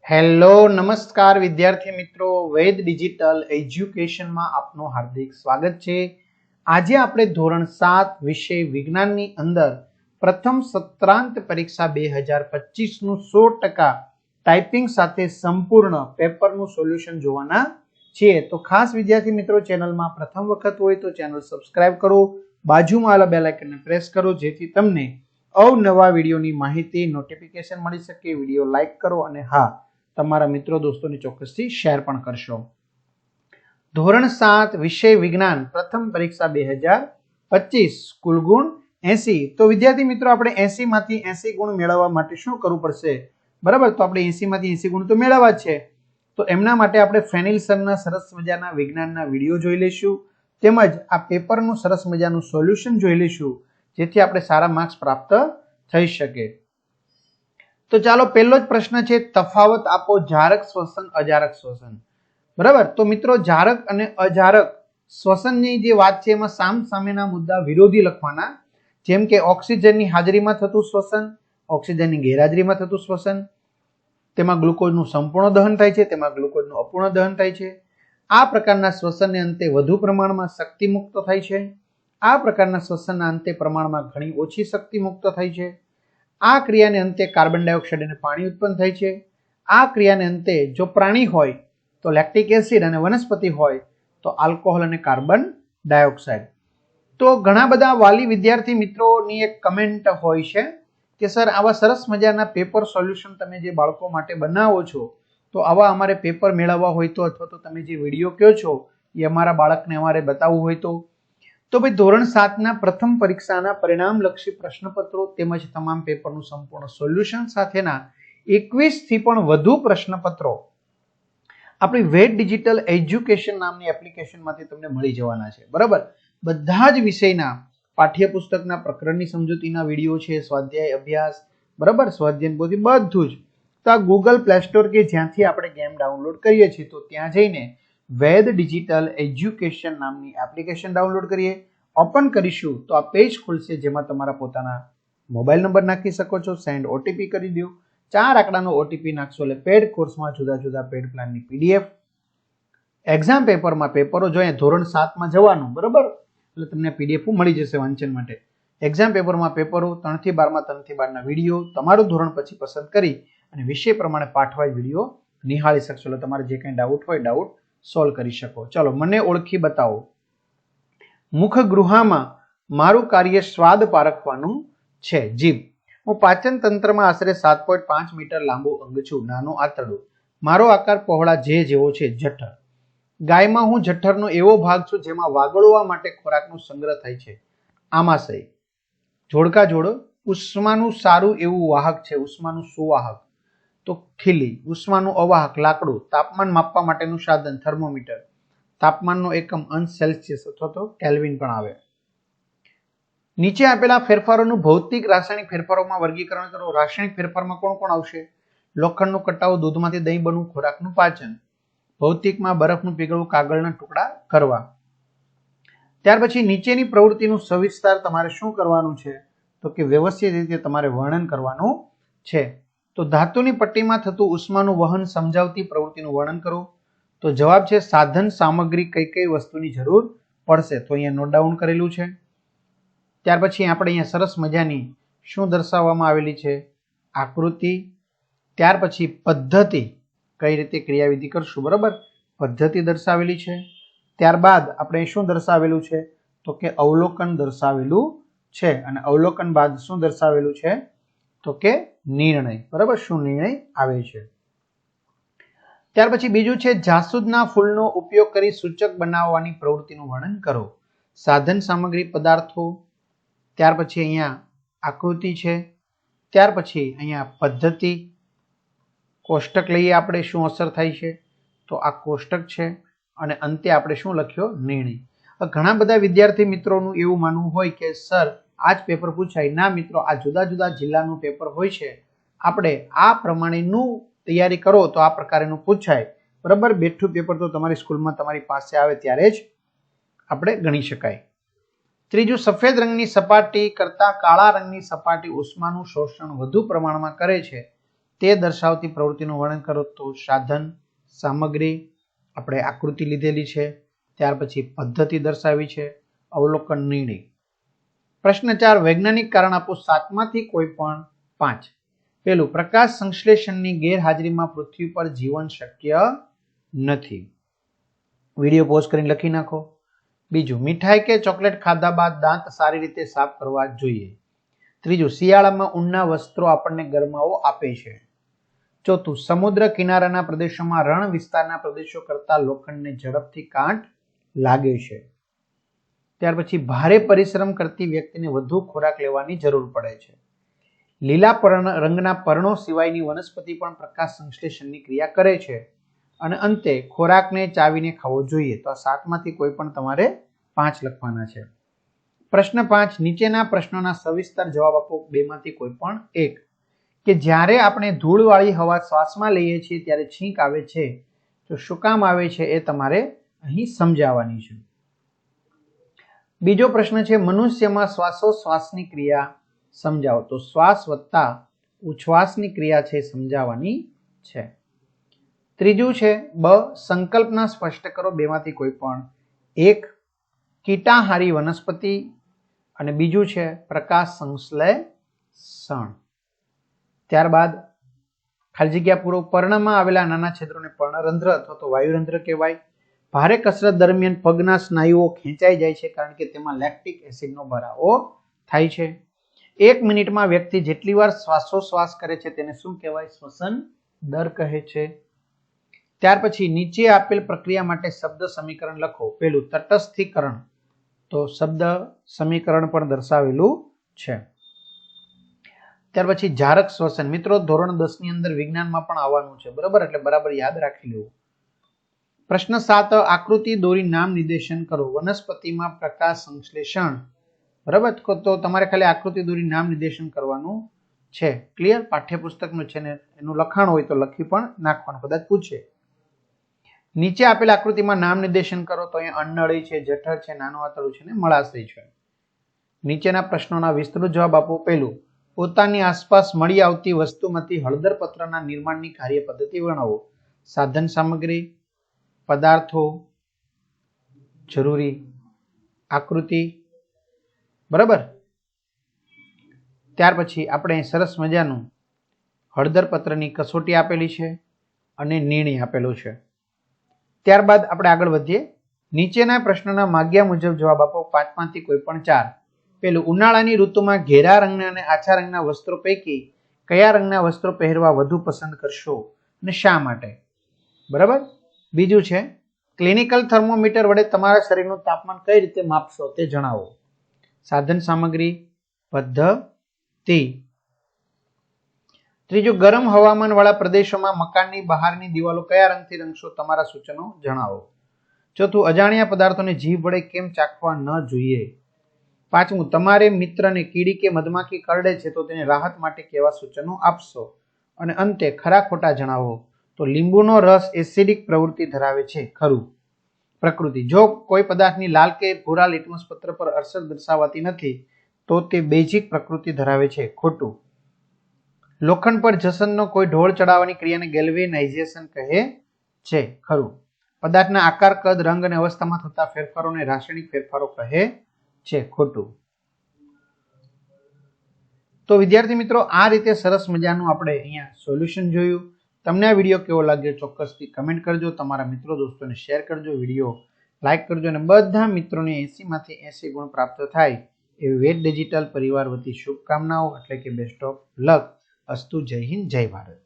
Hello નમસ્કાર વિદ્યાર્થી મિત્રો, વેદ ડિજિટલ એજ્યુકેશનમાં આપનું હાર્દિક સ્વાગત છે। આજે આપણે ધોરણ 7 વિષય વિજ્ઞાનની અંદર પ્રથમ સત્રાંત પરીક્ષા 2025 નું 100% ટાઈપિંગ સાથે સંપૂર્ણ પેપરનું સોલ્યુશન જોવાના છીએ। તો ખાસ વિદ્યાર્થી મિત્રો, ચેનલમાં પ્રથમ વખત હોય તો ચેનલ સબસ્ક્રાઇબ કરો, બાજુમાં આવેલા બેલ આઇકનને પ્રેસ કરો જેથી તમને અવનવા વિડીયોની માહિતી નોટિફિકેશન મળી શકે। વિડીયો લાઈક કરો અને હા, તમારા મિત્રો દોસ્તોને ચોક્કસથી શેર પણ કરશો। ધોરણ 7 વિષય વિજ્ઞાન પ્રથમ પરીક્ષા 2025 કુલ ગુણ 80। તો વિદ્યાર્થી મિત્રો, આપણે 80 માંથી 80 ગુણ મેળવવા માટે શું કરવું પડશે? બરાબર, તો આપણે 80 માંથી 80 ગુણ તો મેળવવા જ છે। તો એમના માટે આપણે ફેનિલ સરના સરસ મજાના વિજ્ઞાનના વિડીયો જોઈ લઈશું, તેમજ આ પેપરનું સરસ મજાનું સોલ્યુશન જોઈ લઈશું, જેથી આપણે સારા માર્ક્સ પ્રાપ્ત થઈ શકે। તો ચાલો, પહેલો જ પ્રશ્ન છે, તફાવત આપો જારક શ્વસન અજારક શ્વસન। બરાબર, તો મિત્રો જારક અને અજારક શ્વસનની જે વાત છે એમાં સામસામેના મુદ્દા વિરોધી લખવાના, જેમ કે ઓક્સિજનની હાજરીમાં થતું શ્વસન, ઓક્સિજનની ગેરહાજરીમાં થતું શ્વસન, તેમાં ગ્લુકોઝનું સંપૂર્ણ દહન થાય છે, તેમાં ગ્લુકોઝનું અપૂર્ણ દહન થાય છે। આ પ્રકારના શ્વસનને અંતે વધુ પ્રમાણમાં શક્તિ મુક્ત થાય છે, આ પ્રકારના શ્વસનના અંતે પ્રમાણમાં ઘણી ઓછી શક્તિ મુક્ત થાય છે। આ ક્રિયાને અંતે કાર્બન ડાયોક્સાઇડ અને પાણી ઉત્પન્ન થાય છે। આ ક્રિયાને અંતે જો પ્રાણી હોય તો લેક્ટિક એસિડ અને વનસ્પતિ હોય તો આલ્કોહોલ અને કાર્બન ડાયોક્સાઇડ। તો ઘણા બધા વાલી વિદ્યાર્થી મિત્રોની એક કમેન્ટ હોય છે કે સર, આવા સરસ મજાના પેપર સોલ્યુશન તમે જે બાળકો માટે બનાવો છો, તો આવા અમારે પેપર મેળવવા હોય તો, અથવા તો તમે જે વિડીયો કહો છો એ અમારા બાળકને અમારે બતાવવું હોય તો ભાઈ ધોરણ 7ના પ્રથમ પરીક્ષાના પરિણામલક્ષી પ્રશ્નપત્રો તેમજ તમામ પેપરનું સંપૂર્ણ સોલ્યુશન સાથેના 21 થી પણ વધુ પ્રશ્નપત્રો આપણી વેદ ડિજિટલ એજ્યુકેશન નામની એપ્લિકેશનમાંથી તમને મળી જવાના છે। બરાબર, બધા જ વિષયના પાઠ્યપુસ્તકના પ્રકરણની સમજૂતીના વિડીયો છે, સ્વાધ્યાય અભ્યાસ, બરાબર, સ્વાધ્યાય પોથી બધું જ। તો આ ગૂગલ પ્લે સ્ટોર કે જ્યાંથી આપણે ગેમ ડાઉનલોડ કરીએ છીએ, તો ત્યાં જઈને વેદ ડિજિટલ એજ્યુકેશન નામની એપ્લિકેશન ડાઉનલોડ કરીએ, ઓપન કરીશું તો આ પેજ ખુલશે, જેમાં તમારા પોતાના મોબાઈલ નંબર નાખી શકો છો, સેન્ડ ઓટીપી કરી દો, 4 આંકડાનો ઓટીપી નાખશો એટલે પેડ કોર્સમાં જુદા જુદા પેડ પ્લાનની પીડીએફ, એક્ઝામ પેપરમાં પેપરો જોઈએ, ધોરણ 7માં જવાનું, બરાબર, એટલે તમને પીડીએફ મળી જશે વાંચન માટે। એક્ઝામ પેપરમાં પેપરો 3 થી 12માં 3 થી 12ના વિડીયો તમારું ધોરણ પછી પસંદ કરી અને વિષય પ્રમાણે પાઠવાય વિડીયો નિહાળી શકશો, એટલે તમારે જે કંઈ ડાઉટ હોય ડાઉટ સોલ્વ કરી શકો। ચલો, મને ઓળખી બતાવો। મુખગૃહામાં મારું કાર્ય સ્વાદ પારખવાનું છે। જીભ, હું પાચન તંત્રમાં આશરે 7.5 મીટર લાંબુ અંગ છું, નાનું આંતરડું, મારો આકાર પહોળા જે જેવો છે। જઠર, ગાયમાં હું જઠરનો એવો ભાગ છું જેમાં વાગોળવા માટે ખોરાકનો સંગ્રહ થાય છે। આમાશય, જોડકા જોડો, ઉષ્માનું સારું એવું વાહક છે, ઉષ્માનું સુવાહક, તો ખીલી, ઉષ્માનું અવાહક, લાકડું, તાપમાન માપવા માટેનું સાધન, થર્મોમીટર, તાપમાનનો એકમ અંશ સેલ્સિયસ અથવા તો કેલ્વિન પણ આવે। નીચે આપેલા ફેરફારોનું ભૌતિક રાસાયણિક ફેરફારોમાં વર્ગીકરણ કરો। રાસાયણિક ફેરફારમાં કોણ કોણ આવશે? લોખંડનો કટાવો, દૂધમાંથી દહીં બનવું, ખોરાકનું પાચન। ભૌતિકમાં બરફનું પીગળવું, કાગળના ટુકડા કરવા। ત્યાર પછી નીચેની પ્રવૃત્તિનું સવિસ્તાર તમારે શું કરવાનું છે? તો કે વ્યવસ્થિત રીતે તમારે વર્ણન કરવાનું છે। તો ધાતુની પટ્ટીમાં થતું ઉષ્માનું વહન સમજાવતી પ્રવૃત્તિનું વર્ણન કરો। તો જવાબ છે સાધન સામગ્રી કઈ કઈ વસ્તુની જરૂર પડશે, તો અહીંયા નોટ ડાઉન કરેલું છે। ત્યાર પછી આપણે અહીંયા સરસ મજાની શું દર્શાવવામાં આવેલી છે? આકૃતિ। ત્યાર પછી પદ્ધતિ, કઈ રીતે ક્રિયાવિધિ કરશું, બરાબર, પદ્ધતિ દર્શાવેલી છે। ત્યારબાદ આપણે શું દર્શાવેલું છે? તો કે અવલોકન દર્શાવેલું છે, અને અવલોકન બાદ શું દર્શાવેલું છે? તો કે નિર્ણય, બરાબર, શું નિર્ણય આવે છે। ત્યાર પછી બીજું છે, જાસૂદના ફૂલનો ઉપયોગ કરી સૂચક બનાવવાની પ્રવૃત્તિનું વર્ણન કરો। સાધન સામગ્રી, પદાર્થો, ત્યાર પછી અહીંયા આકૃતિ છે, ત્યાર પછી અહીંયા પદ્ધતિ, કોષ્ટક લઈએ આપણે, શું અસર થાય છે? તો આ કોષ્ટક છે, અને અંતે આપણે શું લખ્યો? નિર્ણય। ઘણા બધા વિદ્યાર્થી મિત્રોનું એવું માનવું હોય કે સર, આ જ પેપર પૂછાય ના મિત્રો, આ જુદા જુદા જિલ્લાનું પેપર હોય છે, આપણે આ પ્રમાણેનું તૈયારી કરો તો આ પ્રકારેનું પૂછાય, બરાબર। બેઠું પેપર તો તમારી સ્કૂલમાં તમારી પાસે આવે ત્યારે જ આપણે ગણી શકાય। ત્રીજું, સફેદ રંગની સપાટી કરતા કાળા રંગની સપાટી ઉષ્માનું શોષણ વધુ પ્રમાણમાં કરે છે, તે દર્શાવતી પ્રવૃત્તિનું વર્ણન કરો. તો સાધન સામગ્રી આપણે આકૃતિ લીધેલી છે, ત્યાર પછી પદ્ધતિ દર્શાવી છે, અવલોકન નિર્ણય. પ્રશ્ન 4 વૈજ્ઞાનિક કારણ આપો 7 માંથી કોઈ પણ 5. પેલું પ્રકાશ સંશ્લેષણની ગેરહાજરીમાં પૃથ્વી પર જીવન શક્ય નથી. વિડીયો પોઝ કરીને લખી નાખો. બીજું મીઠાઈ કે ચોકલેટ ખાધા બાદ દાંત સારી રીતે સાફ કરવા જોઈએ. ત્રીજું શિયાળામાં ઊનના વસ્ત્રો આપણને ગરમાવો આપે છે. ચોથું સમુદ્ર કિનારાના પ્રદેશોમાં રણ વિસ્તારના પ્રદેશો કરતા લોખંડને ઝડપથી કાંટ લાગે છે. ત્યાર પછી ભારે પરિશ્રમ કરતી વ્યક્તિને વધુ ખોરાક લેવાની જરૂર પડે છે. લીલા રંગના પર્ણો સિવાયની વનસ્પતિ પણ પ્રકાશ સંશ્લેષણની ક્રિયા કરે છે. અને અંતે ખોરાકને ચાવીને ખાવો જોઈએ. તો આ 7 માંથી કોઈ પણ તમારે 5 લખવાના છે. પ્રશ્ન 5 નીચેના પ્રશ્નોના સવિસ્તર જવાબ આપો 2 માંથી કોઈ પણ 1. કે જ્યારે આપણે ધૂળવાળી હવા શ્વાસમાં લઈએ છીએ ત્યારે છીંક આવે છે, તો શું કામ આવે છે એ તમારે અહીં સમજાવવાની છે. બીજો પ્રશ્ન છે મનુષ્યમાં શ્વાસોશ્વાસની ક્રિયા સમજાવો. તો શ્વાસ વત્તા ઉચ્છ્વાસની ક્રિયા છે સમજાવવાની છે. ત્રીજું છે બ સંકલ્પના સ્પષ્ટ કરો 2 માંથી કોઈ પણ 1. કીટાહારી વનસ્પતિ અને બીજું છે પ્રકાશ સંશ્લેષણ. ત્યારબાદ ખાલી જગ્યા પૂરો. પર્ણમાં આવેલા નાના છિદ્રોને પર્ણરંધ્ર અથવા તો વાયુરંધ્ર કહેવાય. ભારે કસરત દરમિયાન પગના સ્નાયુઓ ખેંચાઈ જાય છે કારણ કે તેમાં લેક્ટિક એસિડનો ભરાવો થાય છે. 1 મિનિટમાં વ્યક્તિ જેટલી વાર શ્વાસોશ્વાસ કરે છે તેને શું કહેવાય? શ્વસન દર કહે છે. ત્યાર પછી નીચે આપેલ પ્રક્રિયા માટે શબ્દ સમીકરણ લખો. પેલું તટસ્થીકરણ, તો શબ્દ સમીકરણ પણ દર્શાવેલું છે. ત્યાર પછી જારક શ્વસન. મિત્રો ધોરણ 10 ની અંદર વિજ્ઞાનમાં પણ આવવાનું છે, બરાબર? એટલે બરાબર યાદ રાખી લેવું. પ્રશ્ન 7 આકૃતિ દોરી નામ નિર્દેશન કરો. વનસ્પતિમાં પ્રકાશ સંશ્લેષણ, બરાબર? તો તમારે ખાલી આકૃતિ દોરી નામ નિર્દેશન કરવાનું છે. ક્લિયર? પાઠ્યપુસ્તકનું છે ને એનું લખાણ હોય તો લખી પણ નાખવાનું, કદાચ પૂછે. નીચે આપેલ આકૃતિમાં નામ નિર્દેશન કરો. તો અહીંયા અન્નળી છે, જઠર છે, નાનું આંતરડું છે ને મળાશય છે. નીચેના પ્રશ્નોના વિસ્તૃત જવાબ આપો. પહેલું પોતાની આસપાસ મળી આવતી વસ્તુમાંથી હળદર પત્રના નિર્માણની કાર્ય પદ્ધતિ વર્ણવો. સાધન સામગ્રી, પદાર્થો, જરૂરી આકૃતિ, બરાબર? ત્યાર પછી આપણે સરસ મજાનું હળદર પત્રની કસોટી આપેલી છે અને નિર્ણય આપેલો છે. ત્યારબાદ આપણે આગળ વધીએ. નીચેના પ્રશ્નોના માગ્યા મુજબ જવાબ આપો. 5 માંથી કોઈ પણ 4. પેલું ઉનાળાની ઋતુમાં ઘેરા રંગના અને આછા રંગના વસ્ત્રો પૈકી કયા રંગના વસ્ત્રો પહેરવા વધુ પસંદ કરશો અને શા માટે? બરાબર. બીજું છે ક્લિનિકલ થર્મોમીટર વડે તમારા શરીરનું તાપમાન કઈ રીતે માપશો તે જણાવો. સાધન સામગ્રી, પદ્ધતિ. ત્રીજું ગરમ હવામાન વાળા પ્રદેશોમાં મકાનની બહારની દિવાલો કયા રંગથી રંગશો? તમારા સૂચનો જણાવો. ચોથું અજાણ્યા પદાર્થોને જીભ વડે કેમ ચાખવા ન જોઈએ? 5મું તમારે મિત્રને કીડી કે મધમાખી કરડે છે તો તેને રાહત માટે કેવા સૂચનો આપશો? અને અંતે ખરા ખોટા જણાવો. તો લીંબુનો રસ એસિડિક પ્રવૃત્તિ ધરાવે છે, ખરું? પ્રકૃતિ. જો કોઈ પદાર્થની લાલ કે ભૂરા લિટમસ પત્ર પર અસર દર્શાવાતી નથી તો તે બેઝિક પ્રકૃતિ ધરાવે છે, ખોટું? લોખંડ પર જસનનો કોઈ ઢોળ ચડાવવાની ક્રિયાને ગેલ્વેનાઇઝેશન કહે છે, ખરું? પદાર્થના આકાર, કદ, રંગ અને અવસ્થામાં થતા ફેરફારોને રાસાયણિક ફેરફારો કહે છે, ખોટું? તો વિદ્યાર્થી મિત્રો આ રીતે સરસ મજાનું આપણે અહીંયા સોલ્યુશન જોયું. તમને આ વિડીયો કેવો લાગ્યો ચોક્કસથી કમેન્ટ કરજો. તમારા મિત્રો દોસ્તોને શેર કરજો, વિડીયો લાઈક કરજો અને બધા મિત્રોને 80 માંથી 80 ગુણ પ્રાપ્ત થાય એવી વેદ ડિજિટલ પરિવાર વતી શુભકામનાઓ. એટલે કે બેસ્ટ ઓફ લક. અસ્તુ. જય હિન્દ, જય ભારત.